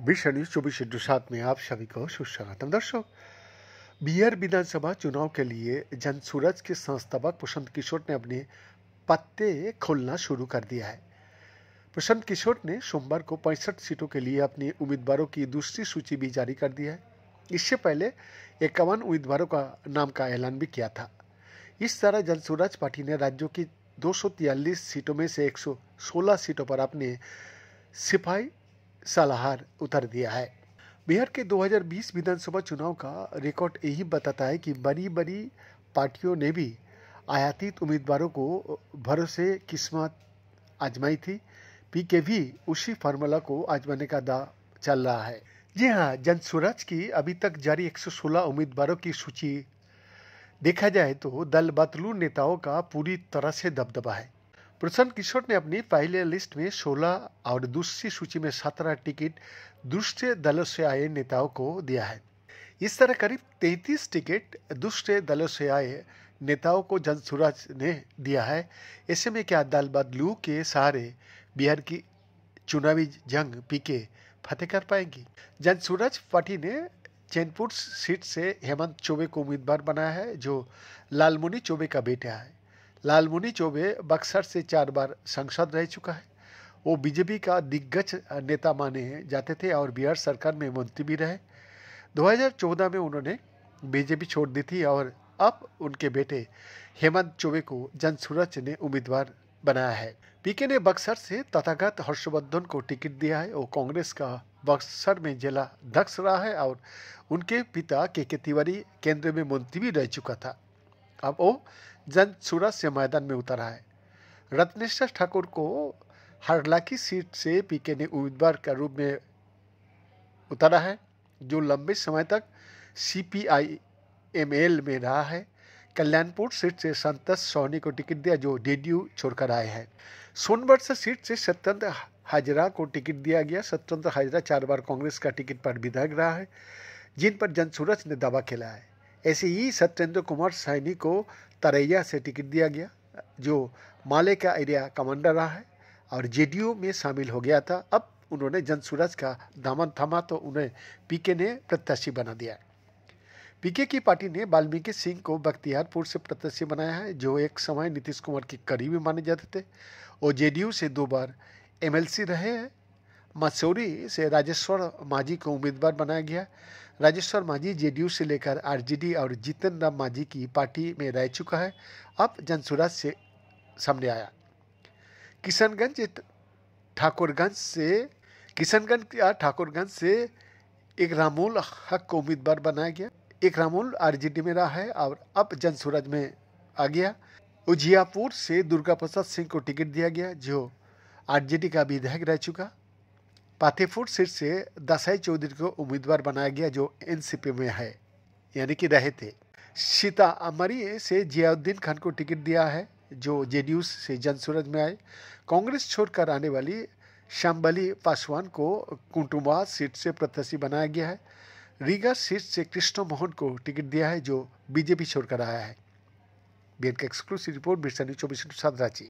विश्व न्यूज 24/7 में आप सभी को सुस्वागतम। दर्शक, बिहार विधानसभा चुनाव के लिए जनसूरज के संस्थापक प्रशांत किशोर ने अपने पत्ते खोलना शुरू कर दिया है। प्रशांत किशोर ने सोमवार को 65 सीटों के लिए अपने उम्मीदवारों की दूसरी सूची भी जारी कर दी है। इससे पहले 51 उम्मीदवारों का नाम का ऐलान भी किया था। इस तरह जनसूरज पार्टी ने राज्यों की 243 सीटों में से 116 सीटों पर अपने सिपाही सालाहर उतर दिया है। बिहार के 2020 विधानसभा चुनाव का रिकॉर्ड यही बताता है कि बड़ी बड़ी पार्टियों ने भी आयातित उम्मीदवारों को भरोसे किस्मत आजमाई थी। पीके भी उसी फार्मूला को आजमाने का दाव चल रहा है। जी हाँ, जनसूरज की अभी तक जारी 116 उम्मीदवारों की सूची देखा जाए तो दल बदलू नेताओं का पूरी तरह से दबदबा है। प्रशांत किशोर ने अपनी पहले लिस्ट में 16 और दूसरी सूची में 17 टिकट दूसरे दलों से आए नेताओं को दिया है। इस तरह करीब 33 टिकट दूसरे दलों से आए नेताओं को जनसूरज ने दिया है। ऐसे में क्या दल बदलू के सहारे बिहार की चुनावी जंग पीके फतेह कर पाएंगी? जनसूरज पार्टी ने चैनपुर सीट से हेमंत चौबे को उम्मीदवार बनाया है, जो लालमुनि चौबे का बेटा है। लालमुनि चौबे बक्सर से 4 बार सांसद रह चुका है। वो बीजेपी का दिग्गज नेता माने जाते थे और बिहार सरकार में मंत्री भी रहे। 2014 में उन्होंने बीजेपी छोड़ दी थी और अब उनके बेटे हेमंत चौबे को जनसूरज ने उम्मीदवार बनाया है। पीके ने बक्सर से तथागत हर्षवर्धन को टिकट दिया है। वो कांग्रेस का बक्सर में जिला अध्यक्ष रहा है और उनके पिता के तिवारी केंद्र में मंत्री भी रह चुका था। अब वो जनसूरज से मैदान में उतरा है। रत्नेश्वर ठाकुर को हरलाखी सीट से पीके ने उम्मीदवार के रूप में उतारा है, जो लंबे समय तक CPI-ML में रहा है। कल्याणपुर सीट से संतोष सोनी को टिकट दिया, जो जेडीयू छोड़कर आए हैं। सोनभद्र सीट से सत्येंद्र हाजरा को टिकट दिया गया। सत्येंद्र हाजरा 4 बार कांग्रेस का टिकट पर विधायक रहा है, जिन पर जनसूरज ने दावा खेला है। ऐसे ही सत्येंद्र कुमार सैनी को तरैया से टिकट दिया गया, जो माले का एरिया कमांडर रहा है और जेडीयू में शामिल हो गया था। अब उन्होंने जनसूरज का दामन थामा तो उन्हें पीके ने प्रत्याशी बना दिया। पीके की पार्टी ने वाल्मीकि सिंह को बख्तियारपुर से प्रत्याशी बनाया है, जो एक समय नीतीश कुमार के करीबी माने जाते थे। वो जेडीयू से 2 बार MLC रहे हैं। मसूरी से राजेश्वर माझी को उम्मीदवार बनाया गया। राजेश्वर माझी जेडीयू से लेकर आरजेडी और जीतन राम माझी की पार्टी में रह चुका है। अब जनसूरज से सामने आया। किशनगंज ठाकुरगंज से एक रामुल हक को उम्मीदवार बनाया गया। एक रामुल आरजेडी में रहा है और अब जनसूरज में आ गया। उजियापुर से दुर्गा प्रसाद सिंह को टिकट दिया गया, जो आरजेडी का विधायक रह चुका। पातेपुर सीट से दसाई चौधरी को उम्मीदवार बनाया गया, जो एनसीपी में है, यानी कि रहे थे। सीतामढ़ी से जियाउद्दीन खान को टिकट दिया है, जो जेडीयू से जनसूरज में आए। कांग्रेस छोड़कर आने वाली श्यामबली पासवान को कुंटुंबा सीट से प्रत्याशी बनाया गया है। रीगा सीट से कृष्ण मोहन को टिकट दिया है, जो बीजेपी छोड़कर आया है। बिहार का exclusive report, Birsa news 24/7 Ranchi.